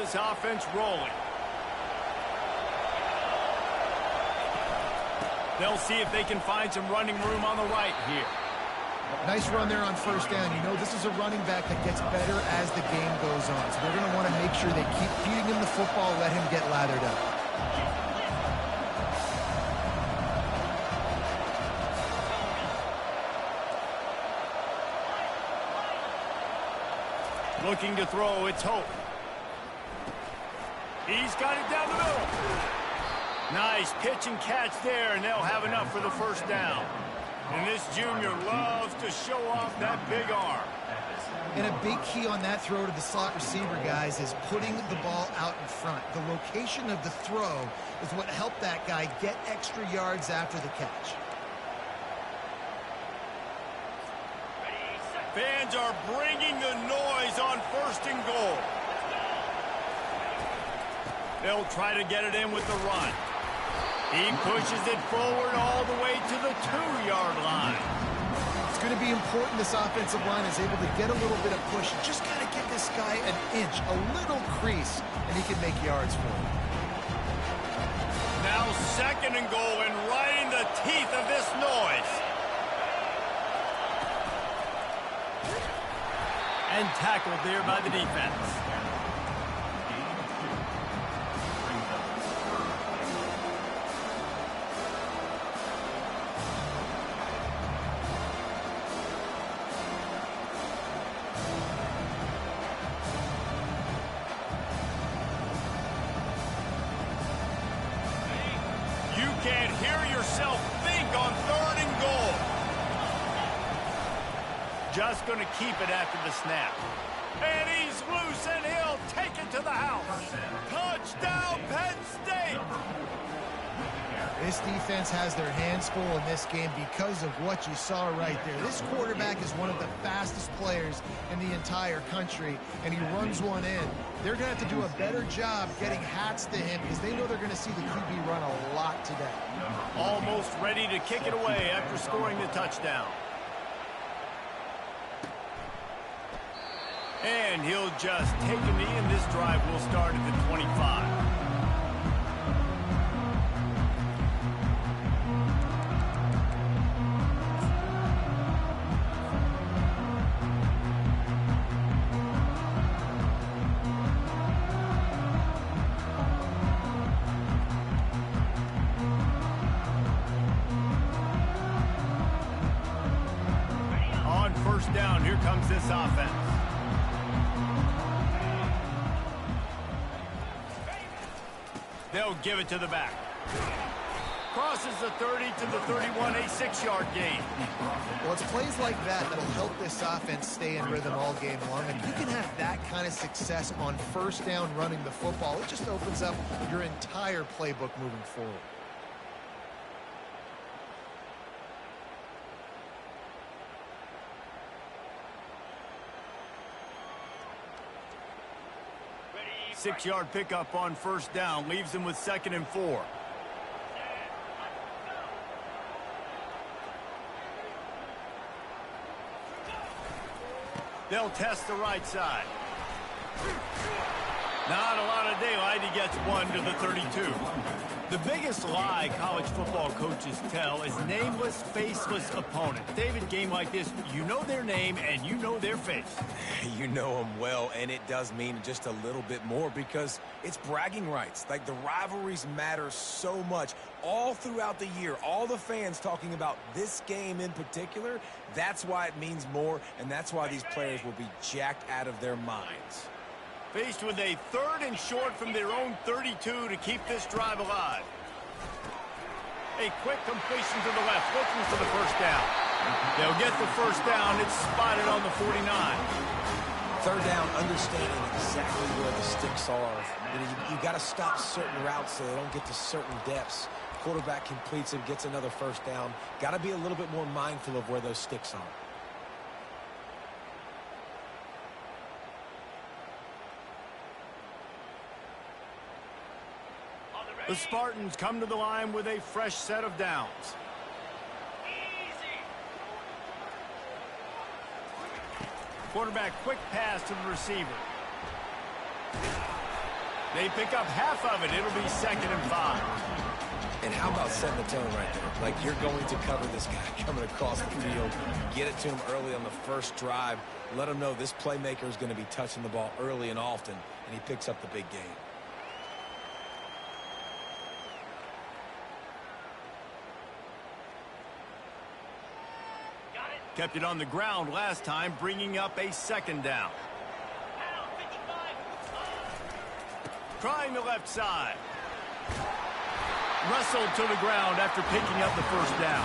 this offense rolling. They'll see if they can find some running room on the right here. Nice run there on first down. You know, this is a running back that gets better as the game goes on. So they're going to want to make sure they keep feeding him the football, let him get lathered up. Looking to throw, it's Hope. He's got it down the middle. Nice pitch and catch there, and they'll have enough for the first down. And this junior loves to show off that big arm. And a big key on that throw to the slot receiver, guys, is putting the ball out in front. The location of the throw is what helped that guy get extra yards after the catch. Fans are bringing the noise on first and goal. They'll try to get it in with the run. He pushes it forward all the way to the 2-yard line. It's going to be important this offensive line is able to get a little bit of push. Just got to give this guy an inch, a little crease, and he can make yards for him. Now second and goal, and right in the teeth of this noise. And tackled there by the defense. You can't hear yourself think on third and goal. Just going to keep it after the snap. And he's loose, and he'll take it to the house. Touchdown, Penn State! This defense has their hands full in this game because of what you saw right there. This quarterback is one of the fastest players in the entire country, and he runs one in. They're going to have to do a better job getting hats to him because they know they're going to see the QB run a lot today. Almost ready to kick it away after scoring the touchdown. And he'll just take a knee, and this drive will start at the 25. On first down, here comes this offense. They'll give it to the back. Crosses the 30 to the 31, a 6-yard gain. Well, it's plays like that that'll help this offense stay in rhythm all game long. If you can have that kind of success on first down running the football, it just opens up your entire playbook moving forward. Six-yard pickup on first down leaves him with 2nd and 4. They'll test the right side. Not a lot of daylight. He gets one to the 32. The biggest lie college football coaches tell is nameless, faceless opponents. David, game like this, you know their name and you know their face. You know them well, and it does mean just a little bit more because it's bragging rights. Like, the rivalries matter so much all throughout the year. All the fans talking about this game in particular, that's why it means more, and that's why these players will be jacked out of their minds. Faced with a 3rd and short from their own 32 to keep this drive alive. A quick completion to the left, looking for the first down. They'll get the first down. It's spotted on the 49. Third down, understanding exactly where the sticks are. You got to stop certain routes so they don't get to certain depths. Quarterback completes it, gets another first down. Got to be a little bit more mindful of where those sticks are. The Spartans come to the line with a fresh set of downs. Quarterback quick pass to the receiver. They pick up half of it. It'll be 2nd and 5. And how about setting the tone right there? Like, you're going to cover this guy coming across the field. Get it to him early on the first drive. Let him know this playmaker is going to be touching the ball early and often, and he picks up the big gain. Kept it on the ground last time, bringing up a 2nd down. Trying the left side. Wrestled to the ground after picking up the 1st down.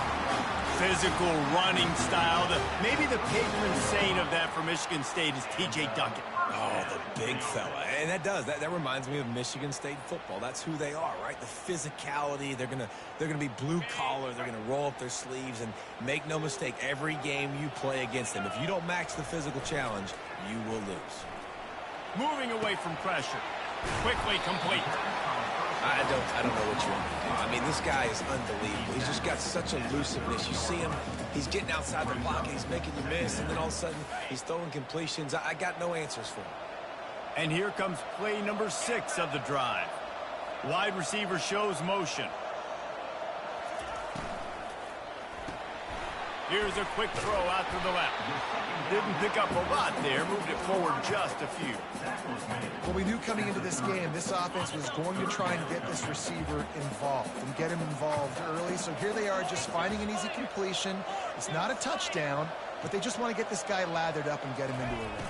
Physical running style. Maybe the Penn St of that for Michigan State is T.J. Duckett. Oh, the big fella. And that reminds me of Michigan State football. That's who they are, right? The physicality. They're gonna be blue collar. They're gonna roll up their sleeves, and make no mistake, every game you play against them, if you don't match the physical challenge, you will lose. Moving away from pressure. Quickly complete. I don't know what you want to do. I mean, this guy is unbelievable. He's just got such elusiveness. You see him, he's getting outside the pocket, he's making you miss, and then all of a sudden, he's throwing completions. I got no answers for him. And here comes play number 6 of the drive. Wide receiver shows motion. Here's a quick throw out to the left. Didn't pick up a lot there, moved it forward just a few. Well, we knew coming into this game, this offense was going to try and get this receiver involved and get him involved early. So here they are just finding an easy completion. It's not a touchdown, but they just want to get this guy lathered up and get him into a rhythm.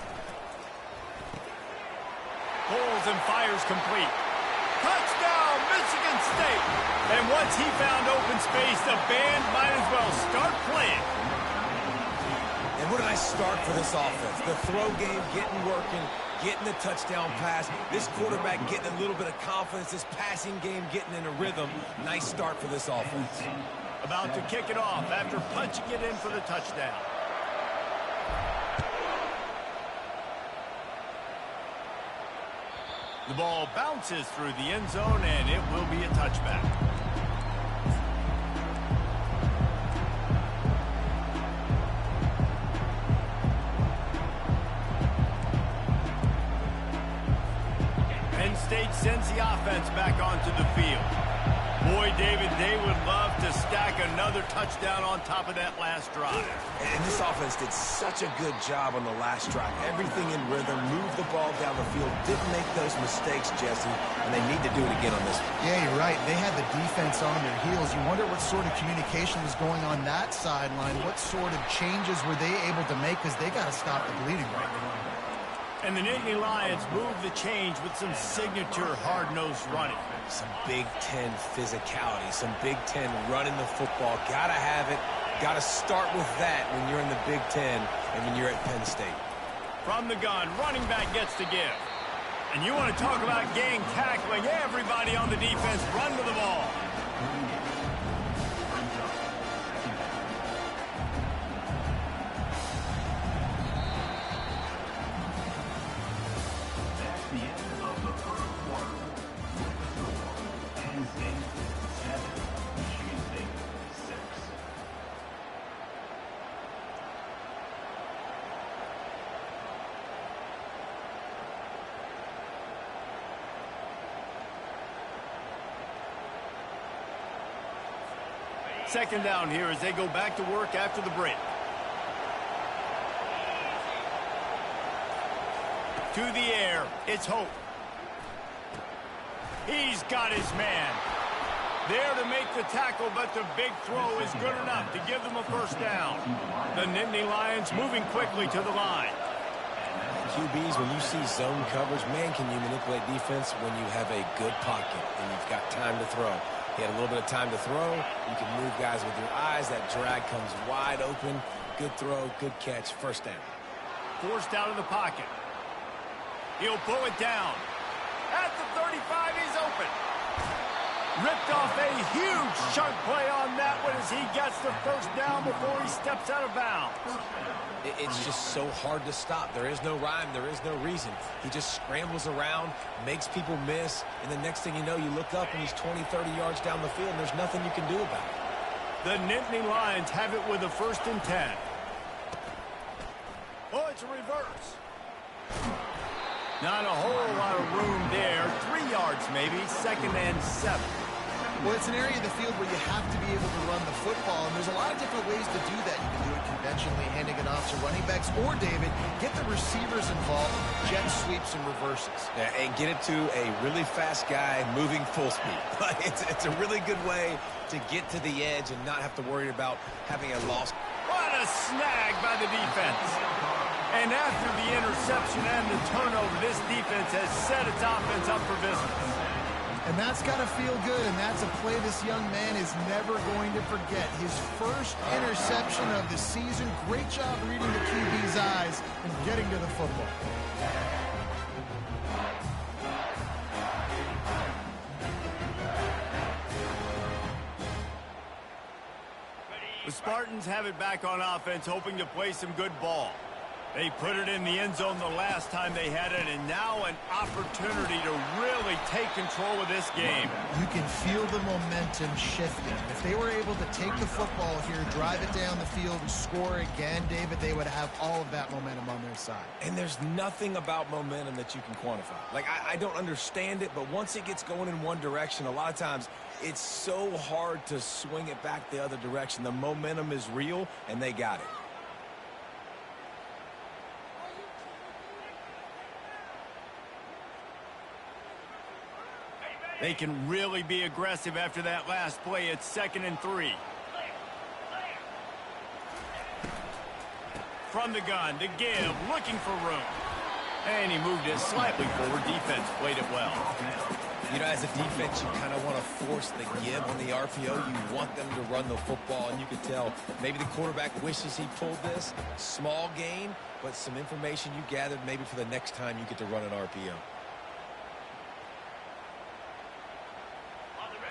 Pulls and fires complete. Touchdown, Michigan State! And once he found open space, the band might as well start playing. And what a nice start for this offense. The throw game getting working, getting the touchdown pass. This quarterback getting a little bit of confidence. This passing game getting in a rhythm. Nice start for this offense. About to kick it off after punching it in for the touchdown. The ball bounces through the end zone, and it will be a touchback. Penn State sends the offense back onto the field. Boy, David, they would love to stack another touchdown on top of that last drive. And this offense did such a good job on the last drive. Everything in rhythm, moved the ball down the field, didn't make those mistakes, Jesse, and they need to do it again on this one. Yeah, you're right. They had the defense on their heels. You wonder what sort of communication was going on that sideline. What sort of changes were they able to make, because they got to stop the bleeding right now. And the Nittany Lions move the change with some signature hard-nosed running. Some Big Ten physicality, some Big Ten running the football. Gotta have it. Gotta start with that when you're in the Big Ten and when you're at Penn State. From the gun, running back gets to give. And you want to talk about gang tackling. Everybody on the defense run to the ball. Second down here as they go back to work after the break. To the air, it's Hope. He's got his man. There to make the tackle, but the big throw is good enough to give them a first down. The Nittany Lions moving quickly to the line. QBs, when you see zone coverage, man, can you manipulate defense when you have a good pocket and you've got time to throw. He had a little bit of time to throw. You can move guys with your eyes. That drag comes wide open. Good throw, good catch, first down. Forced out of the pocket. He'll pull it down. At the 35, he's open. Ripped off a huge chunk play on that one as he gets the first down before he steps out of bounds. It's just so hard to stop. There is no rhyme. There is no reason. He just scrambles around, makes people miss, and the next thing you know, you look up and he's 20, 30 yards down the field, and there's nothing you can do about it. The Nittany Lions have it with a 1st and 10. Oh, it's a reverse. Not a whole lot of room there. 3 yards. yards, maybe. 2nd and 7. Well, it's an area of the field where you have to be able to run the football, and there's a lot of different ways to do that. You can do it conventionally, handing it off to running backs, or, David, get the receivers involved, jet sweeps and reverses. Yeah, and get it to a really fast guy moving full speed. It's a really good way to get to the edge and not have to worry about having a loss. What a snag by the defense. And after the interception and the turnover, this defense has set its offense up for business. And that's got to feel good, and that's a play this young man is never going to forget. His first interception of the season. Great job reading the QB's eyes and getting to the football. The Spartans have it back on offense, hoping to play some good ball. They put it in the end zone the last time they had it, and now an opportunity to really take control of this game. You can feel the momentum shifting. If they were able to take the football here, drive it down the field, and score again, David, they would have all of that momentum on their side. And there's nothing about momentum that you can quantify. Like, I don't understand it, but once it gets going in one direction, a lot of times it's so hard to swing it back the other direction. The momentum is real, and they got it. They can really be aggressive after that last play. It's 2nd and 3. From the gun to give, looking for room. And he moved it slightly forward. Defense played it well. You know, as a defense, you kind of want to force the give on the RPO. You want them to run the football, and you can tell maybe the quarterback wishes he pulled this. Small gain, but some information you gathered maybe for the next time you get to run an RPO.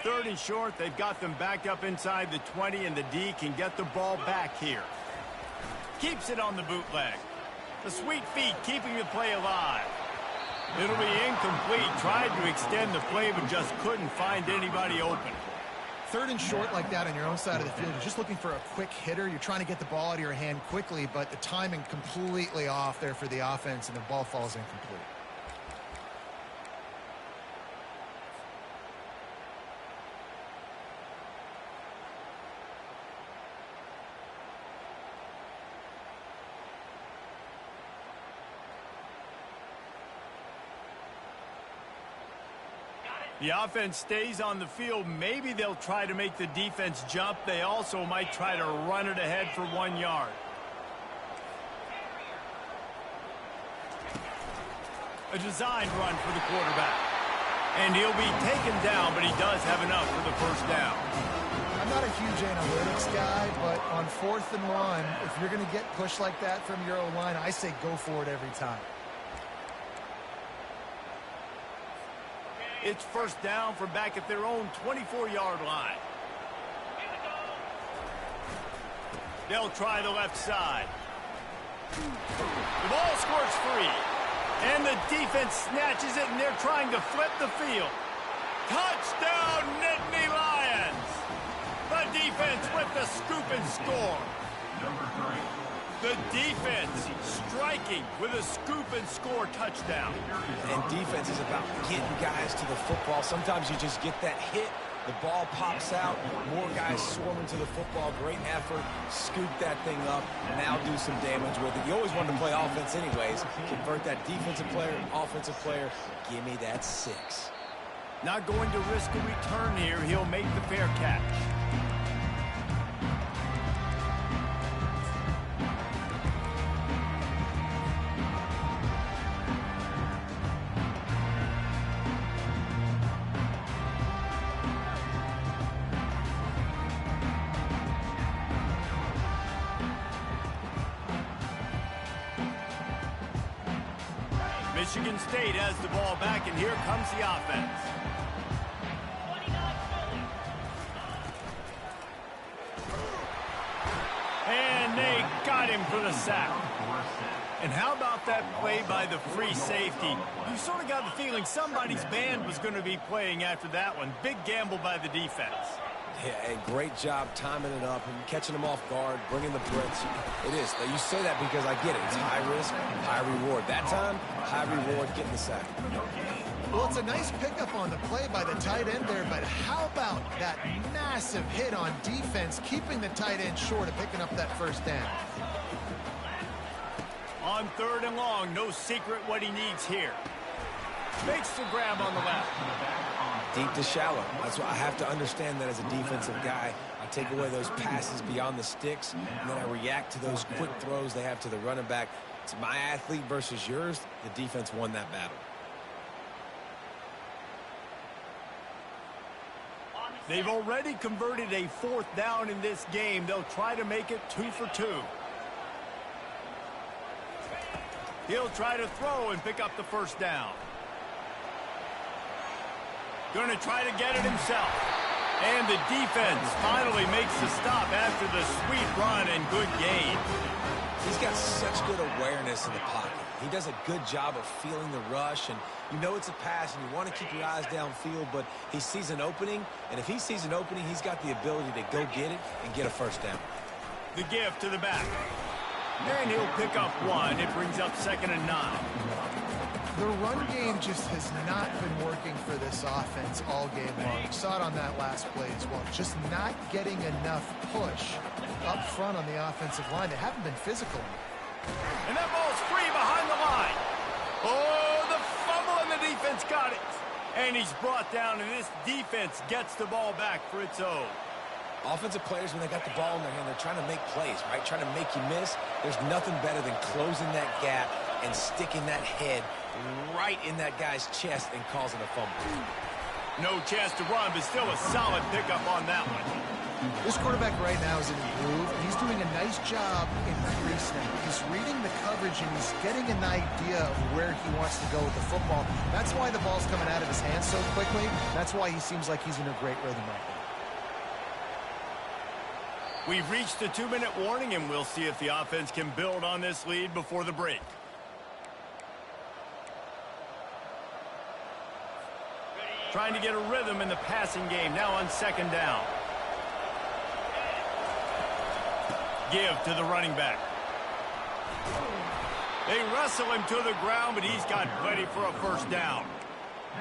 3rd and short. They've got them back up inside the 20, and the D can get the ball back here. Keeps it on the bootleg. The sweet feet keeping the play alive. It'll be incomplete. Tried to extend the play, but just couldn't find anybody open. 3rd and short like that on your own side of the field. You're just looking for a quick hitter. You're trying to get the ball out of your hand quickly, but the timing completely off there for the offense, and the ball falls incomplete. The offense stays on the field. Maybe they'll try to make the defense jump. They also might try to run it ahead for 1 yard. A designed run for the quarterback. And he'll be taken down, but he does have enough for the first down. I'm not a huge analytics guy, but on 4th and 1, if you're going to get pushed like that from your O-line, I say go for it every time. It's first down from back at their own 24-yard line. They'll try the left side. The ball scores free. And the defense snatches it, and they're trying to flip the field. Touchdown, Nittany Lions! The defense with the scoop and score. The defense striking with a scoop and score touchdown. And defense is about getting guys to the football. Sometimes you just get that hit, the ball pops out, more guys swarming to the football. Great effort, scoop that thing up, now do some damage with it. You always want to play offense anyways. Convert that defensive player, offensive player. Give me that 6. Not going to risk a return here. He'll make the fair catch. Michigan State has the ball back, and here comes the offense. And they got him for the sack. And how about that play by the free safety? You sort of got the feeling somebody's band was going to be playing after that one. Big gamble by the defense. Yeah, and great job timing it up and catching them off guard, bringing the blitz. It is. You say that because I get it. It's high risk, high reward. That time, high reward, getting the sack. Well, it's a nice pickup on the play by the tight end there, but how about that massive hit on defense, keeping the tight end short of picking up that first down? On 3rd and long, no secret what he needs here. Makes the grab on the left. Deep to shallow. That's why I have to understand that as a defensive guy. I take away those passes beyond the sticks, and then I react to those quick throws they have to the running back. It's my athlete versus yours. The defense won that battle. They've already converted a 4th down in this game. They'll try to make it 2 for 2. He'll try to throw and pick up the first down. Going to try to get it himself. And the defense finally makes the stop after the sweet run and good gain. He's got such good awareness in the pocket. He does a good job of feeling the rush, and you know it's a pass, and you want to keep your eyes downfield, but he sees an opening, and if he sees an opening, he's got the ability to go get it and get a first down. The give to the back. And he'll pick up 1. It brings up 2nd and 9. The run game just has not been working for this offense all game long. We saw it on that last play as well. Just not getting enough push up front on the offensive line. They haven't been physical. And that ball's free behind the line. Oh, the fumble, and the defense got it. And he's brought down, and this defense gets the ball back for its own. Offensive players, when they got the ball in their hand, they're trying to make plays, right? Trying to make you miss. There's nothing better than closing that gap and sticking that head right in that guy's chest and causing a fumble. No chance to run, but still a solid pickup on that one. This quarterback right now is in a groove. He's doing a nice job increasing. He's reading the coverage, and he's getting an idea of where he wants to go with the football. That's why the ball's coming out of his hands so quickly. That's why he seems like he's in a great rhythm right now. We've reached the 2-minute warning, and we'll see if the offense can build on this lead before the break. Trying to get a rhythm in the passing game, now on 2nd down. Give to the running back. They wrestle him to the ground, but he's got plenty for a first down.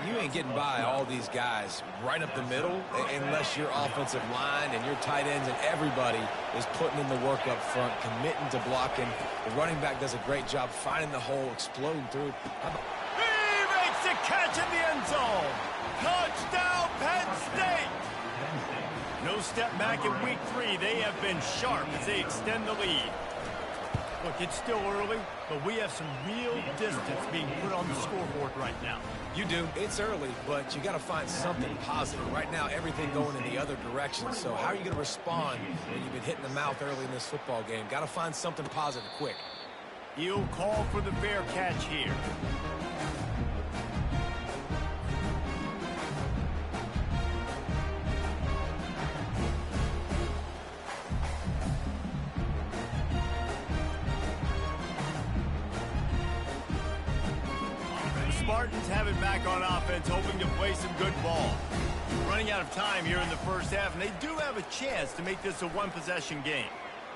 You ain't getting by all these guys right up the middle unless your offensive line and your tight ends and everybody is putting in the work up front, committing to blocking. The running back does a great job finding the hole, exploding through. He makes the catch in the end zone. Touchdown, Penn State! No step back in week 3. They have been sharp as they extend the lead. Look, it's still early, but we have some real distance being put on the scoreboard right now. You do. It's early, but you got to find something positive. Right now, everything going in the other direction. So how are you going to respond when you've been hit in the mouth early in this football game? Got to find something positive quick. He'll call for the fair catch here. Spartans have it back on offense, hoping to play some good ball. Running out of time here in the first half, and they do have a chance to make this a one-possession game.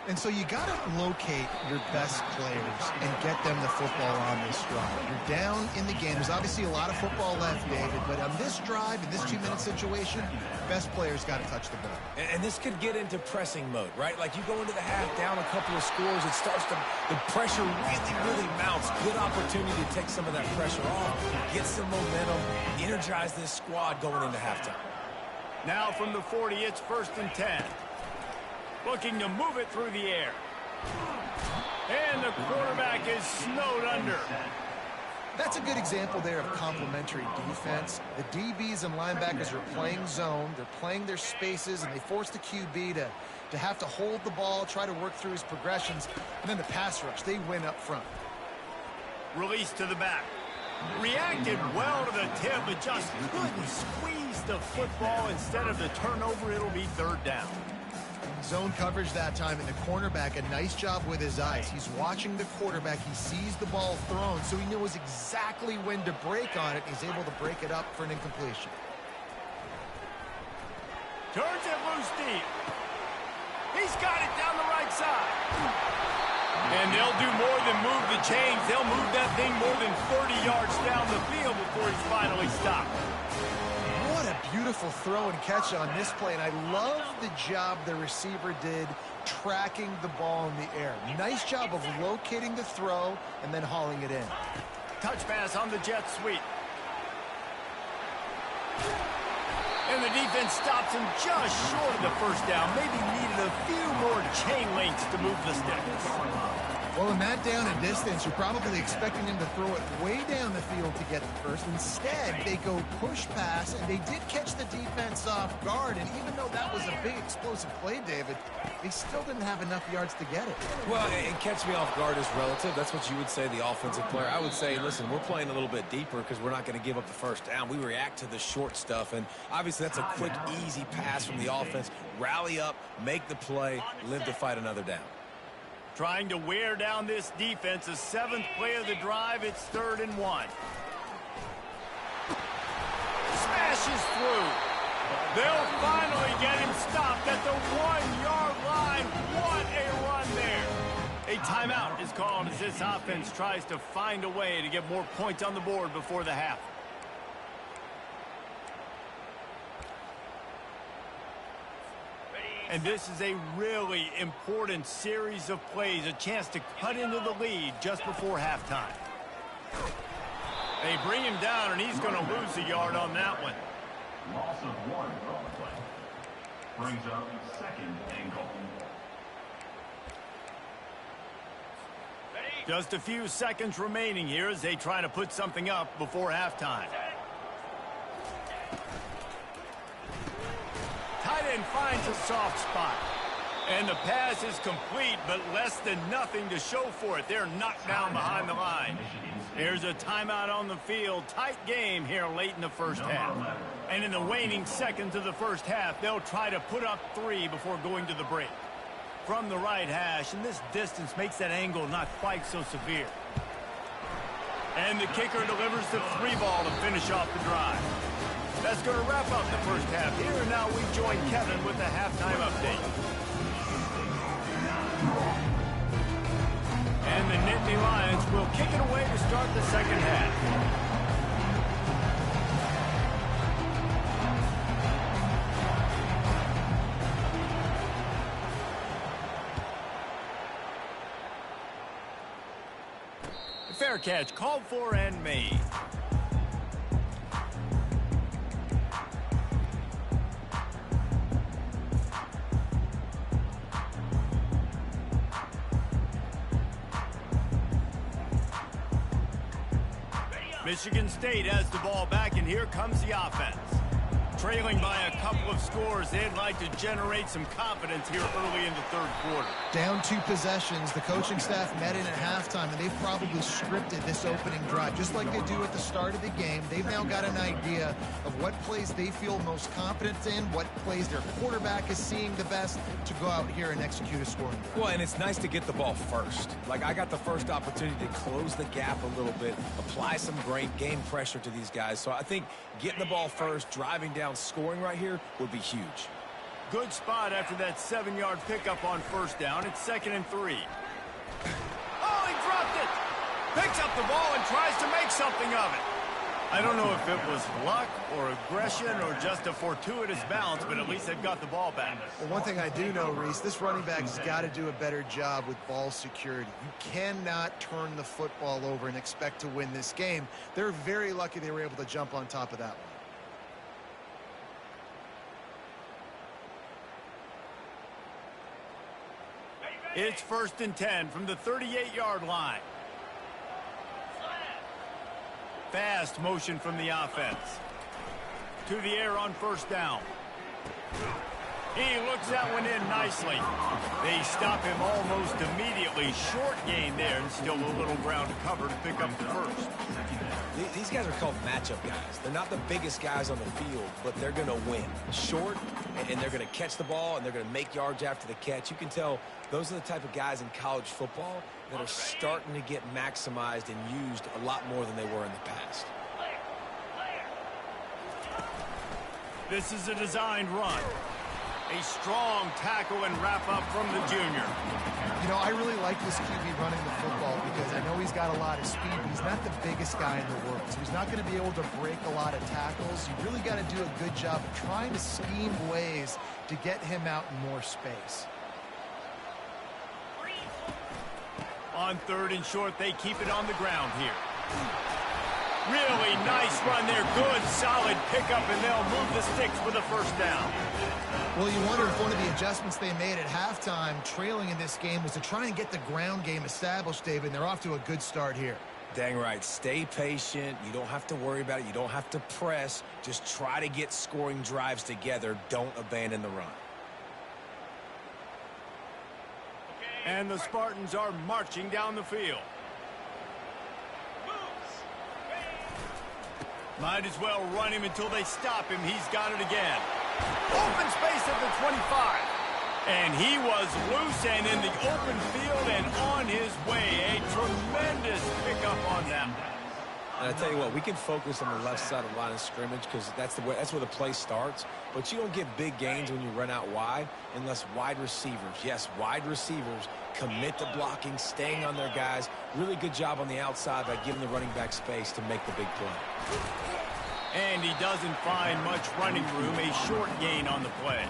And so you got to locate your best players and get them the football on this drive. You're down in the game. There's obviously a lot of football left, David, but on this drive, in this 2-minute situation, best players got to touch the ball. And this could get into pressing mode, right? Like you go into the half down a couple of scores, it starts to, the pressure really mounts. Good opportunity to take some of that pressure off, get some momentum, energize this squad going into halftime. Now from the 40, it's 1st and 10. Looking to move it through the air. And the quarterback is snowed under. That's a good example there of complementary defense. The DBs and linebackers are playing zone. They're playing their spaces, and they force the QB to have to hold the ball, try to work through his progressions. And then the pass rush, they win up front. Release to the back. Reacted well to the tip, but just couldn't squeeze the football. Instead of the turnover, it'll be 3rd down. Zone coverage that time, and the cornerback, a nice job with his eyes. He's watching the quarterback. He sees the ball thrown, so he knows exactly when to break on it. He's able to break it up for an incompletion. Turns it loose deep. He's got it down the right side. And they'll do more than move the chains. They'll move that thing more than 30 yards down the field before he's finally stopped. What a beautiful throw and catch on this play, and I love the job the receiver did tracking the ball in the air. Nice job of locating the throw and then hauling it in. Touch pass on the jet sweep. And the defense stops him just short of the first down. Maybe needed a few more chain links to move the sticks. Well, in that down and distance, you're probably expecting him to throw it way down the field to get the first. Instead, they go push pass, and they did catch the defense off guard. And even though that was a big explosive play, David, they still didn't have enough yards to get it. Well, and catch me off guard is relative. That's what you would say, the offensive player. I would say, listen, we're playing a little bit deeper because we're not going to give up the first down. We react to the short stuff, and obviously that's a quick, easy pass from the offense. Rally up, make the play, live to fight another down. Trying to wear down this defense. The 7th play of the drive. It's 3rd and 1. Smashes through. They'll finally get him stopped at the 1-yard line. What a run there. A timeout is called as this offense tries to find a way to get more points on the board before the half. And this is a really important series of plays, a chance to cut into the lead just before halftime. They bring him down, and he's going to lose a yard on that one. Loss of 1 on the play. Brings up 2nd and goal. Just a few seconds remaining here as they try to put something up before halftime. Tight end finds a soft spot. And the pass is complete, but less than nothing to show for it. They're knocked down behind the line. There's a timeout on the field. Tight game here late in the first half. And in the waning seconds of the first half, they'll try to put up 3 before going to the break. From the right hash, and this distance makes that angle not quite so severe. And the kicker delivers the 3 ball to finish off the drive. That's going to wrap up the first half here, and now we join Kevin with the halftime update. And the Nittany Lions will kick it away to start the second half. Fair catch, called for and made. Michigan State has the ball back, and here comes the offense. Trailing by a couple of scores, they'd like to generate some confidence here early in the third quarter. Down 2 possessions, the coaching staff met in at halftime, and they've probably scripted this opening drive. Just like they do at the start of the game, they've now got an idea of what plays they feel most confident in, what plays their quarterback is seeing the best to go out here and execute a scoring drive. Well, and it's nice to get the ball first. Like, I got the first opportunity to close the gap a little bit, apply some great game pressure to these guys. So I think getting the ball first, driving down, scoring right here would be huge. Good spot after that 7-yard pickup on first down. It's 2nd and 3. Oh, he dropped it! Picks up the ball and tries to make something of it. I don't know if it was luck or aggression or just a fortuitous bounce, but at least they've got the ball back. Well, one thing I do know, Reese, this running back has got to do a better job with ball security. You cannot turn the football over and expect to win this game. They're very lucky they were able to jump on top of that one. It's 1st and 10 from the 38-yard line. Fast motion from the offense. To the air on first down. He looks that one in nicely. They stop him almost immediately. Short gain there, and still a little ground to cover to pick up the first. These guys are called matchup guys. They're not the biggest guys on the field, but they're going to win. Short, and they're going to catch the ball, and they're going to make yards after the catch. You can tell those are the type of guys in college football that are starting to get maximized and used a lot more than they were in the past. This is a designed run. A strong tackle and wrap-up from the junior. You know, I really like this QB running the football because I know he's got a lot of speed, but he's not the biggest guy in the world, so he's not going to be able to break a lot of tackles. You really got to do a good job of trying to scheme ways to get him out in more space. On 3rd and short, they keep it on the ground here. Really nice run there. Good, solid pickup, and they'll move the sticks for the first down. Well, you wonder if one of the adjustments they made at halftime, trailing in this game, was to try and get the ground game established, David, and they're off to a good start here. Dang right. Stay patient. You don't have to worry about it. You don't have to press. Just try to get scoring drives together. Don't abandon the run. And the Spartans are marching down the field. Might as well run him until they stop him. He's got it again. Open space at the 25. And he was loose and in the open field and on his way. A tremendous pickup on them. And I tell you what, we can focus on the left side of the line of scrimmage because that's where the play starts. But you don't get big gains when you run out wide unless wide receivers, yes, wide receivers, commit to blocking, staying on their guys. Really good job on the outside by giving the running back space to make the big play. And he doesn't find much running room, a short gain on the play.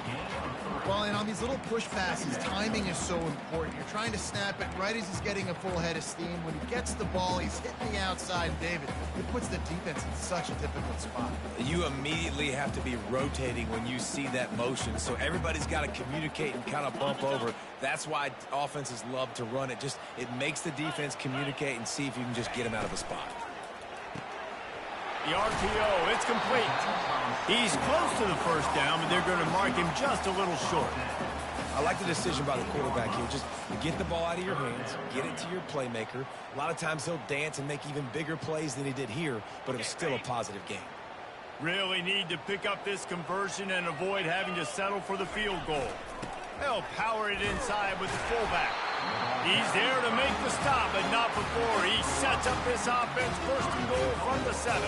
Well, and on these little push passes, timing is so important. You're trying to snap it right as he's getting a full head of steam. When he gets the ball, he's hitting the outside. David, it puts the defense in such a difficult spot. You immediately have to be rotating when you see that motion, so everybody's got to communicate and kind of bump over. That's why offenses love to run it. It makes the defense communicate and see if you can just get him out of the spot. The RPO, it's complete. He's close to the first down, but they're going to mark him just a little short. I like the decision by the quarterback here. Just get the ball out of your hands, get it to your playmaker. A lot of times he'll dance and make even bigger plays than he did here, but it was still a positive game. Really need to pick up this conversion and avoid having to settle for the field goal. They'll power it inside with the fullback. He's there to make the stop, but not before he sets up this offense. 1st and goal from the 7.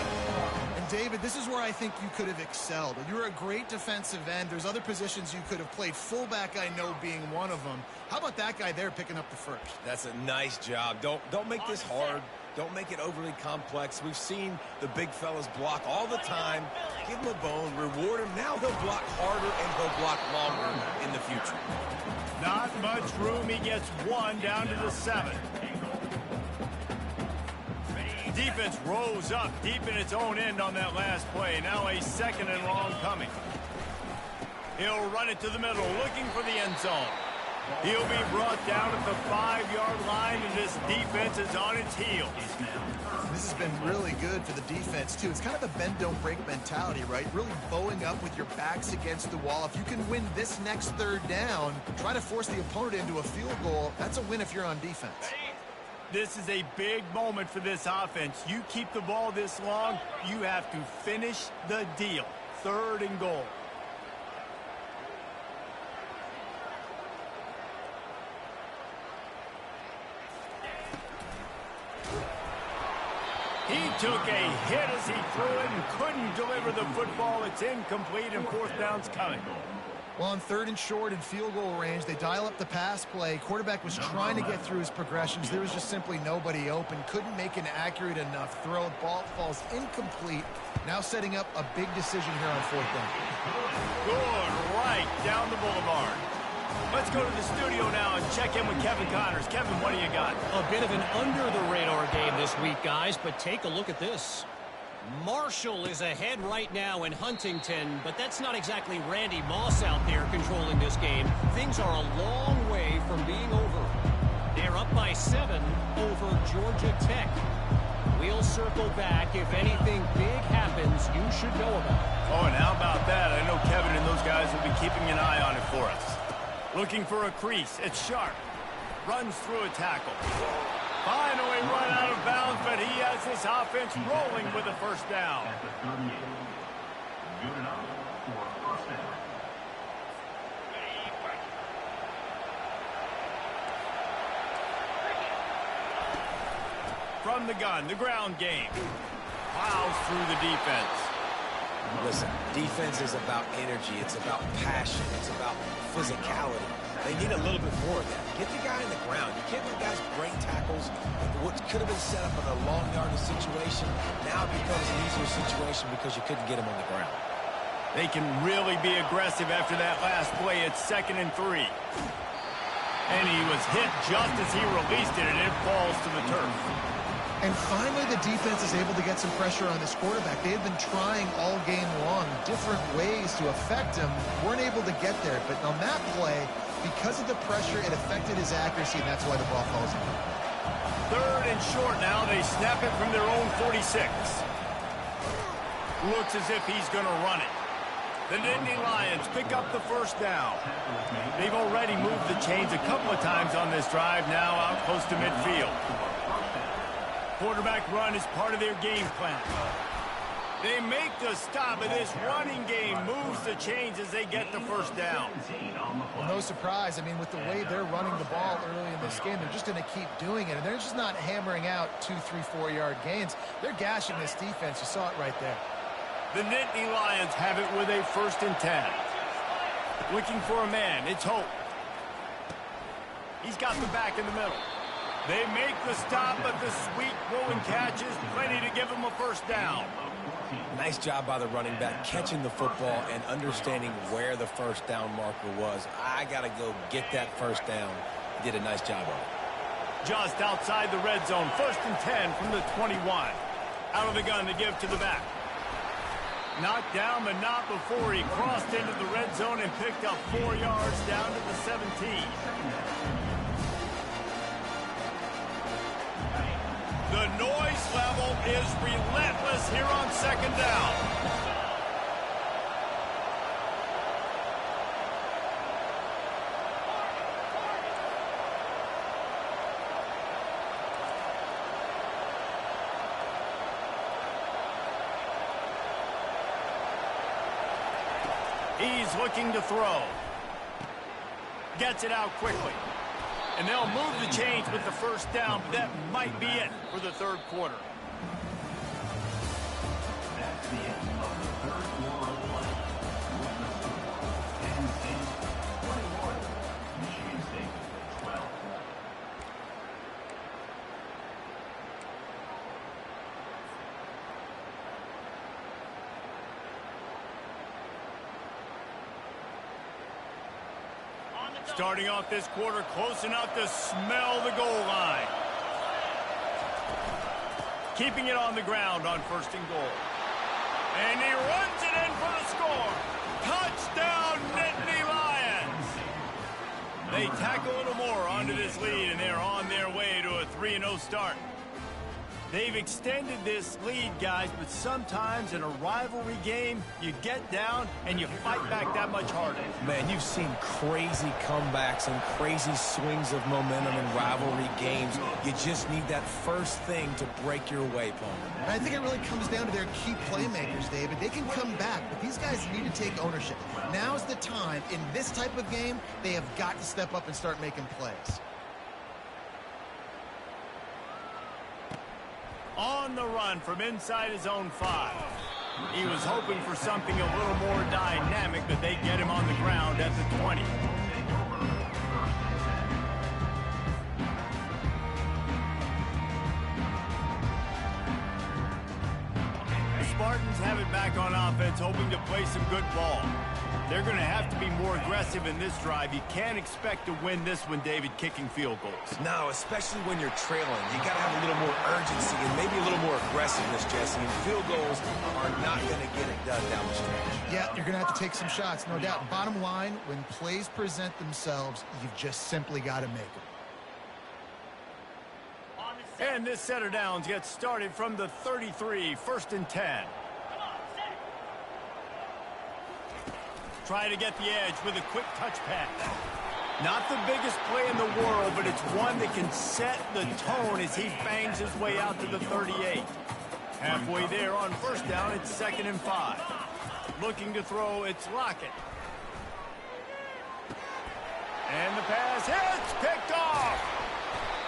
And David, this is where I think you could have excelled. You're a great defensive end. There's other positions you could have played. Fullback, I know, being one of them. How about that guy there picking up the first? That's a nice job. Don't make this hard. Don't make it overly complex. We've seen the big fellas block all the time. Give him a bone, reward him. Now he'll block harder and he'll block longer in the future. Not much room. He gets 1 down to the 7. Defense rose up deep in its own end on that last play. Now a 2nd and long coming. He'll run it to the middle, looking for the end zone. He'll be brought down at the 5-yard line, and this defense is on its heels. This has been really good for the defense, too. It's kind of a bend-don't-break mentality, right? Really bowing up with your backs against the wall. If you can win this next 3rd down, try to force the opponent into a field goal. That's a win if you're on defense. This is a big moment for this offense. You keep the ball this long, you have to finish the deal. 3rd and goal. He took a hit as he threw it and couldn't deliver the football. It's incomplete and 4th down's coming. Well, on 3rd and short and field goal range, they dial up the pass play. Quarterback was trying to get through his progressions. There was just simply nobody open. Couldn't make an accurate enough throw. Ball falls incomplete. Now setting up a big decision here on 4th down. Good right down the boulevard. Let's go to the studio now and check in with Kevin Connors. Kevin, what do you got? A bit of an under-the-radar game this week, guys, but take a look at this. Marshall is ahead right now in Huntington, but that's not exactly Randy Moss out there controlling this game. Things are a long way from being over. They're up by 7 over Georgia Tech. We'll circle back. If anything big happens, you should know about it. Oh, and how about that? I know Kevin and those guys will be keeping an eye on it for us. Looking for a crease. It's Sharp. Runs through a tackle. Finally run out of bounds, but he has this offense rolling with a 1st down. At the 38. Good enough for a 1st down. From the gun, the ground game. Plows through the defense. Listen, defense is about energy. It's about passion. It's about physicality. They need a little bit more of that. Get the guy in the ground. You can't let guys break tackles. What could have been set up in a long yardage situation, now it becomes an easier situation because you couldn't get him on the ground. They can really be aggressive after that last play. It's 2nd and 3. And he was hit just as he released it, and it falls to the turf. And finally, the defense is able to get some pressure on this quarterback. They had been trying all game long different ways to affect him. Weren't able to get there. But on that play, because of the pressure, it affected his accuracy, and that's why the ball falls in. 3rd and short now. They snap it from their own 46. Looks as if he's going to run it. The Nittany Lions pick up the first down. They've already moved the chains a couple of times on this drive, now out close to midfield. Quarterback run is part of their game plan. They make the stop, and this running game moves the chains as they get the first down. Well, no surprise. I mean, with the way they're running the ball early in this game, they're just going to keep doing it. And they're just not hammering out 2, 3, 4-yard gains. They're gashing this defense. You saw it right there. The Nittany Lions have it with a 1st and 10. Looking for a man. It's Hope. He's got the back in the middle. They make the stop, but the sweet rolling catch is plenty to give them a first down. Nice job by the running back, catching the football and understanding where the first down marker was. I got to go get that first down. He did a nice job of it. Just outside the red zone. 1st and 10 from the 21. Out of the gun to give to the back. Knocked down, but not before he crossed into the red zone and picked up 4 yards down to the 17. The noise level is relentless here on 2nd down. He's looking to throw. Gets it out quickly. And they'll move the chains with the first down. That might be it for the 3rd quarter. That's the end of the 3rd quarter of play. Penn St 21, Michigan State 12. Starting off this quarter close enough to smell the goal line. Keeping it on the ground on 1st and goal. And he runs it in for the score. Touchdown, Nittany Lions. They tack a little more onto this lead, and they're on their way to a 3-0 start. They've extended this lead, guys, but sometimes in a rivalry game, you get down and you fight back that much harder. Man, you've seen crazy comebacks and crazy swings of momentum in rivalry games. You just need that first thing to break your way, Paul. And I think it really comes down to their key playmakers, David. They can come back, but these guys need to take ownership. Now's the time. In this type of game, they have got to step up and start making plays. On the run from inside his own 5. He was hoping for something a little more dynamic, but they get him on the ground at the 20. The Spartans have it back on offense, hoping to play some good ball. They're going to have to be more aggressive in this drive. You can't expect to win this one, David, kicking field goals. No, especially when you're trailing. You got to have a little more urgency and maybe a little more aggressiveness, Jesse. And field goals are not going to get it done down the stretch. Yeah, you're going to have to take some shots, no doubt. Bottom line, when plays present themselves, you've just simply got to make them. And this set of downs gets started from the 33, 1st and 10. Try to get the edge with a quick touch pass. Not the biggest play in the world, but it's one that can set the tone as he bangs his way out to the 38. Halfway there on 1st down, it's 2nd and 5. Looking to throw, it's Lockett. And the pass hits, picked off.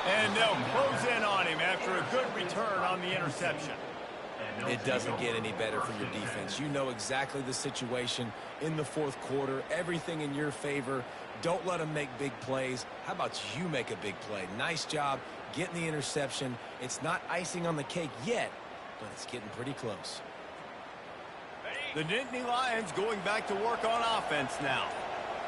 And they'll close in on him after a good return on the interception. It doesn't get any better for your defense. You know exactly the situation in the fourth quarter, everything in your favor. Don't let them make big plays. How about you make a big play? Nice job getting the interception. It's not icing on the cake yet, but it's getting pretty close. The Nittany Lions going back to work on offense now.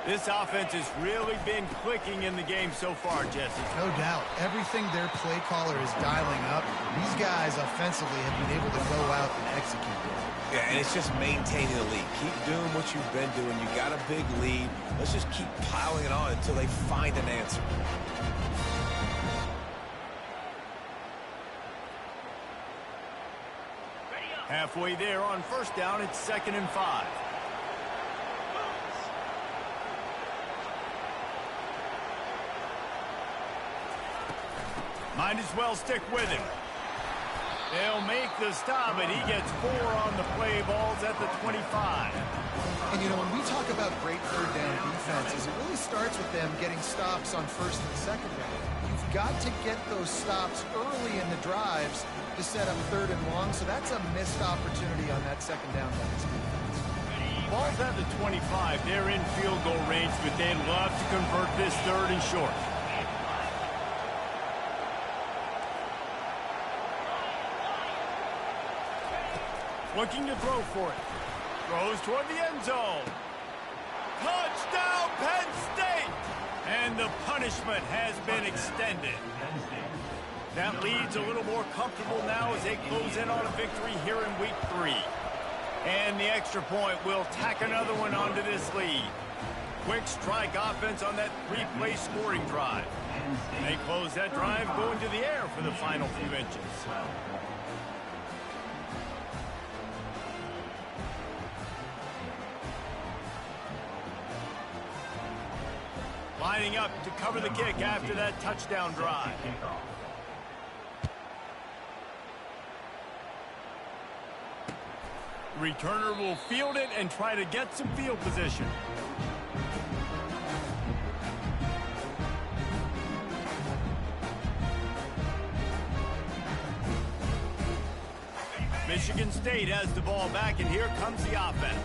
This offense has really been clicking in the game so far, Jesse. No doubt. Everything their play caller is dialing up, these guys offensively have been able to go out and execute. Yeah, and it's just maintaining the lead. Keep doing what you've been doing. You got a big lead. Let's just keep piling it on until they find an answer. Halfway there on first down, it's 2nd and 5. Might as well stick with him. They'll make the stop, and he gets 4 on the play. Balls at the 25. And, you know, when we talk about great third down defenses, it really starts with them getting stops on first and second down. You've got to get those stops early in the drives to set up 3rd and long, so that's a missed opportunity on that second down pass. Balls at the 25. They're in field goal range, but they'd love to convert this 3rd and short. Looking to throw for it. Throws toward the end zone. Touchdown, Penn State! And the punishment has been extended. That lead's a little more comfortable now as they close in on a victory here in week 3. And the extra point will tack another one onto this lead. Quick strike offense on that 3-play scoring drive. They close that drive going to the air for the final few inches. Lining up to cover the kick after that touchdown drive. Returner will field it and try to get some field position. Michigan State has the ball back, and here comes the offense.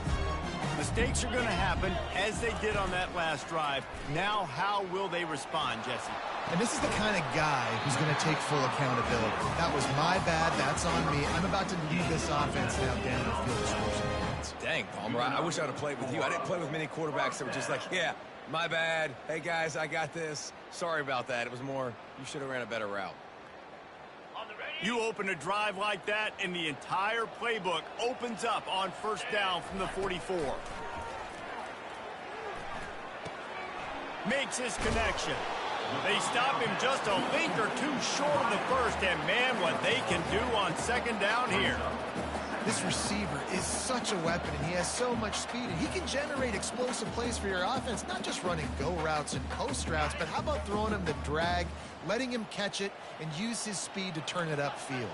Mistakes are going to happen, as they did on that last drive. Now, how will they respond, Jesse? And this is the kind of guy who's going to take full accountability. That was my bad. That's on me. I'm about to lead this offense now down the field to score some points. Dang, Palmer, I wish I would have played with you. I didn't play with many quarterbacks that were just like, yeah, my bad. Hey, guys, I got this. Sorry about that. It was more, you should have ran a better route. You open a drive like that, and the entire playbook opens up on first down from the 44. Makes his connection. They stop him just a link or two short of the first, and man, what they can do on second down here. This receiver is such a weapon, and he has so much speed, and he can generate explosive plays for your offense, not just running go routes and post routes, but how about throwing him the drag, letting him catch it, and use his speed to turn it upfield.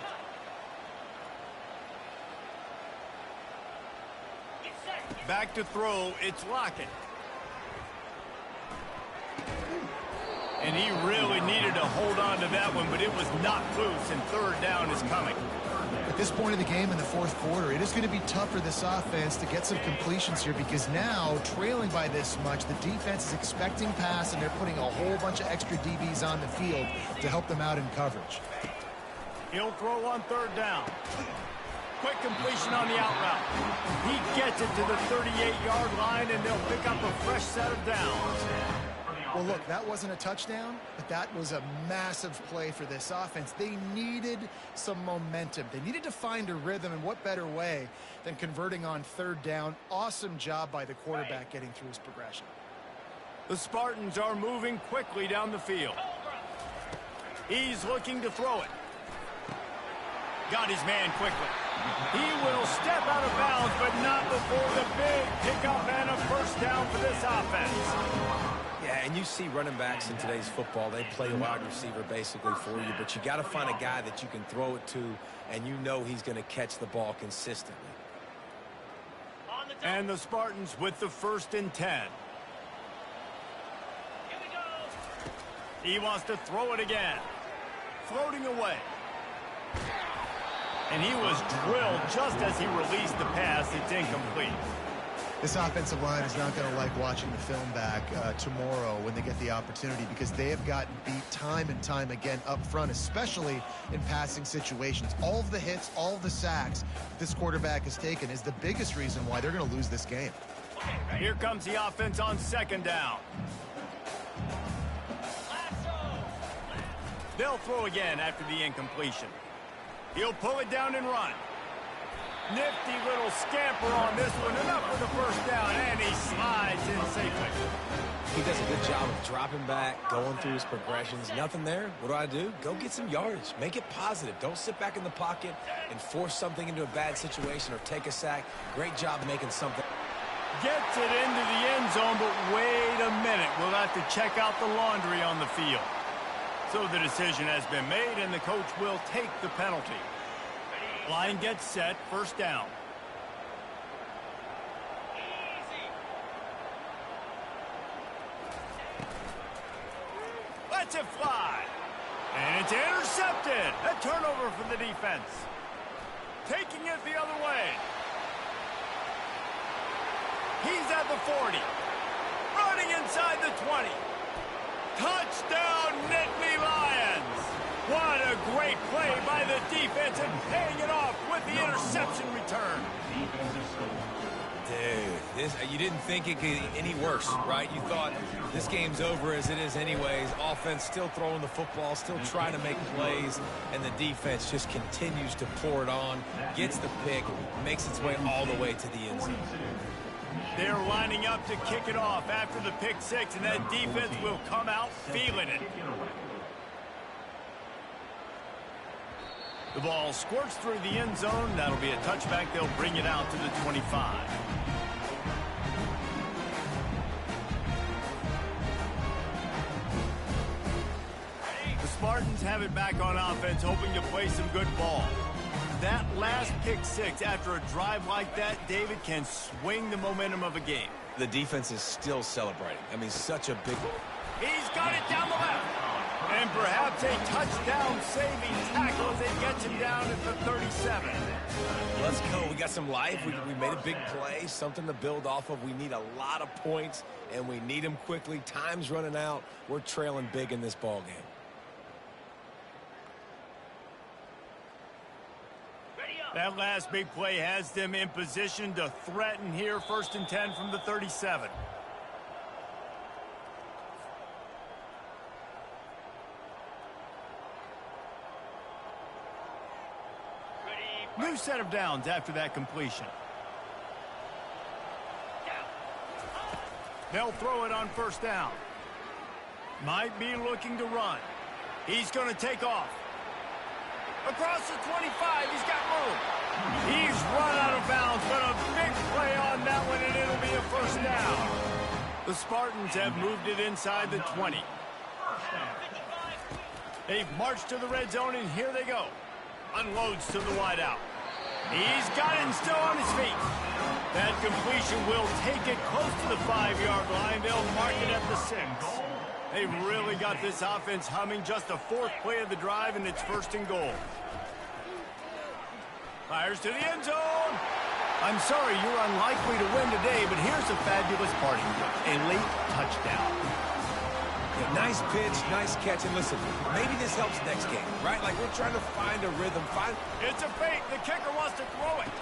Back to throw, it's Lockett. And he really needed to hold on to that one, but it was not loose, and third down is coming. At this point of the game in the fourth quarter, it is going to be tough for this offense to get some completions here because now, trailing by this much, the defense is expecting pass, and they're putting a whole bunch of extra DBs on the field to help them out in coverage. He'll throw on third down. Quick completion on the out route. He gets it to the 38-yard line, and they'll pick up a fresh set of downs. Well, look, that wasn't a touchdown, but that was a massive play for this offense. They needed some momentum. They needed to find a rhythm, and what better way than converting on third down. Awesome job by the quarterback getting through his progression. The Spartans are moving quickly down the field. He's looking to throw it. Got his man quickly. He will step out of bounds, but not before the big pickup and a first down for this offense. Yeah, and you see running backs in today's football, they play wide receiver basically for you, but you got to find a guy that you can throw it to, and you know he's going to catch the ball consistently. And the Spartans with the 1st and 10. He wants to throw it again. Floating away. And he was drilled just as he released the pass. It's incomplete. This offensive line is not going to like watching the film back tomorrow when they get the opportunity, because they have gotten beat time and time again up front, especially in passing situations. All of the hits, all of the sacks this quarterback has taken is the biggest reason why they're going to lose this game. Here comes the offense on second down. They'll throw again after the incompletion. He'll pull it down and run. Nifty little scamper on this one. Enough for the first down, and he slides in safely. He does a good job of dropping back, going through his progressions. Nothing there. What do? Go get some yardage. Make it positive. Don't sit back in the pocket and force something into a bad situation or take a sack. Great job making something. Gets it into the end zone, but wait a minute. We'll have to check out the laundry on the field. So the decision has been made, and the coach will take the penalty. Line gets set, first down. Lets it fly. And it's intercepted. A turnover for the defense. Taking it the other way. He's at the 40. Running inside the 20. Touchdown, Nittany Lions. What a great play by the defense, and paying it off with the interception return. Dude, you didn't think it could get any worse, right? You thought this game's over as it is anyways. Offense still throwing the football, still trying to make plays, and the defense just continues to pour it on, gets the pick, makes its way all the way to the end zone. They're lining up to kick it off after the pick six, and that defense will come out feeling it. The ball squirts through the end zone. That'll be a touchback. They'll bring it out to the 25. The Spartans have it back on offense, hoping to play some good ball. That last pick six after a drive like that, David, can swing the momentum of a game. The defense is still celebrating. I mean, such a big... He's got it down the left. And perhaps a touchdown-saving tackle as it gets him down at the 37. Let's go. We got some life. We made a big play, something to build off of. We need a lot of points, and we need them quickly. Time's running out. We're trailing big in this ball game. That last big play has them in position to threaten here. 1st and 10 from the 37. New set of downs after that completion. They'll throw it on first down. Might be looking to run. He's going to take off. Across the 25, he's got room. He's run out of bounds, but a big play on that one, and it'll be a first down. The Spartans have moved it inside the 20. They've marched to the red zone, and here they go. Unloads to the wideout. He's got it and still on his feet. That completion will take it close to the 5-yard line. They'll mark it at the 6. They've really got this offense humming. Just the 4th play of the drive, and it's 1st and goal. Fires to the end zone. I'm sorry you're unlikely to win today, but here's a fabulous parting gift. A late touchdown. Yeah, nice pitch, nice catch, and listen, maybe this helps next game, right? Like we're trying to find a rhythm. It's a fake. The kicker wants to throw it.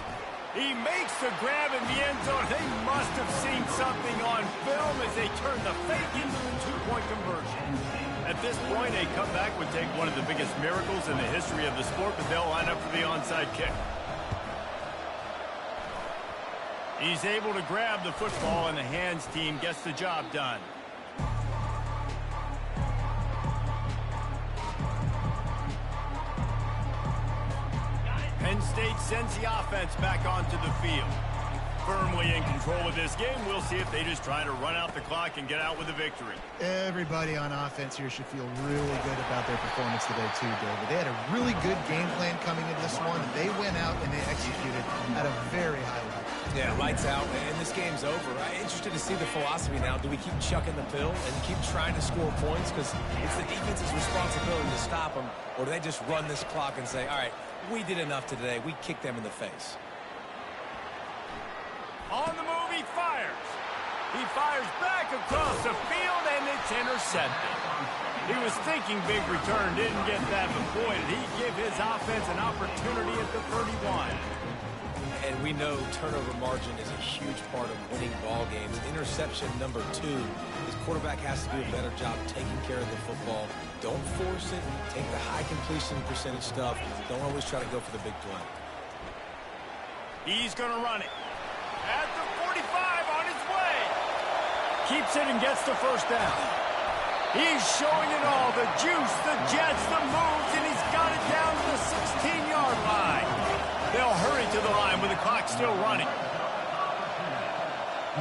He makes the grab in the end zone. They must have seen something on film as they turn the fake into a 2-point conversion. At this point, a comeback would take one of the biggest miracles in the history of the sport, but they'll line up for the onside kick. He's able to grab the football, and the hands team gets the job done. Penn State sends the offense back onto the field. Firmly in control of this game. We'll see if they just try to run out the clock and get out with a victory. Everybody on offense here should feel really good about their performance today too, David. They had a really good game plan coming into this one. They went out and they executed at a very high level. Yeah, lights out, and this game's over. I'm interested to see the philosophy now. Do we keep chucking the pill and keep trying to score points because it's the defense's responsibility to stop them, or do they just run this clock and say, all right, we did enough today. We kicked them in the face. On the move, he fires. He fires back across the field, and it's intercepted. He was thinking big return, didn't get that, but boy, did he give his offense an opportunity at the 31. And we know turnover margin is a huge part of winning ball games. Interception number 2. His quarterback has to do a better job taking care of the football. Don't force it. Take the high completion percentage stuff. Don't always try to go for the big play. He's going to run it. At the 45 on his way. Keeps it and gets the first down. He's showing it all. The juice, the jets, the moves, and he's got it down to the 16-yard line. They'll hurry to the line with the clock still running.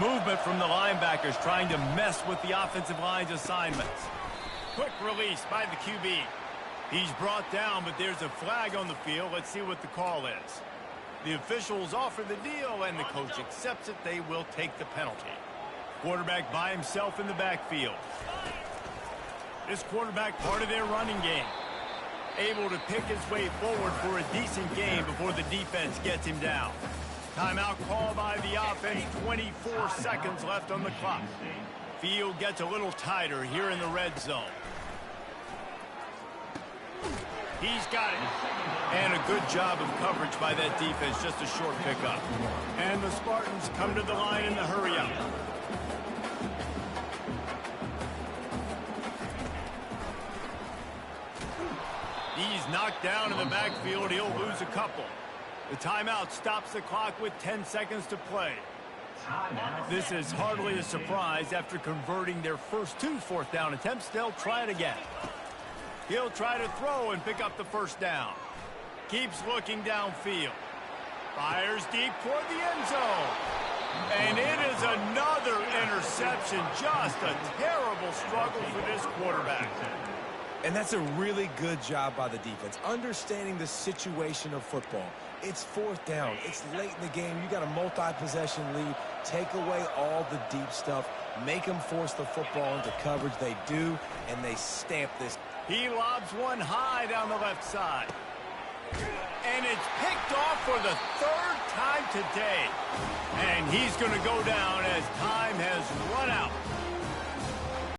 Movement from the linebackers trying to mess with the offensive line's assignments. Quick release by the QB. He's brought down, but there's a flag on the field. Let's see what the call is. The officials offer the deal, and the coach accepts it. They will take the penalty. Quarterback by himself in the backfield. This quarterback part of their running game. Able to pick his way forward for a decent game before the defense gets him down. Timeout call by the offense. 24 seconds left on the clock. Field gets a little tighter here in the red zone. He's got it. And a good job of coverage by that defense. Just a short pickup. And the Spartans come to the line in the hurry-up. He's knocked down in the backfield. He'll lose a couple. The timeout stops the clock with 10 seconds to play. This is hardly a surprise. After converting their first 2 fourth-down attempts, they'll try it again. He'll try to throw and pick up the first down. Keeps looking downfield. Fires deep toward the end zone. And it is another interception. Just a terrible struggle for this quarterback. And that's a really good job by the defense, understanding the situation of football. It's 4th down. It's late in the game. You got a multi-possession lead. Take away all the deep stuff. Make them force the football into coverage. They do, and they stamp this. He lobs one high down the left side. And it's picked off for the 3rd time today. And he's going to go down as time has run out.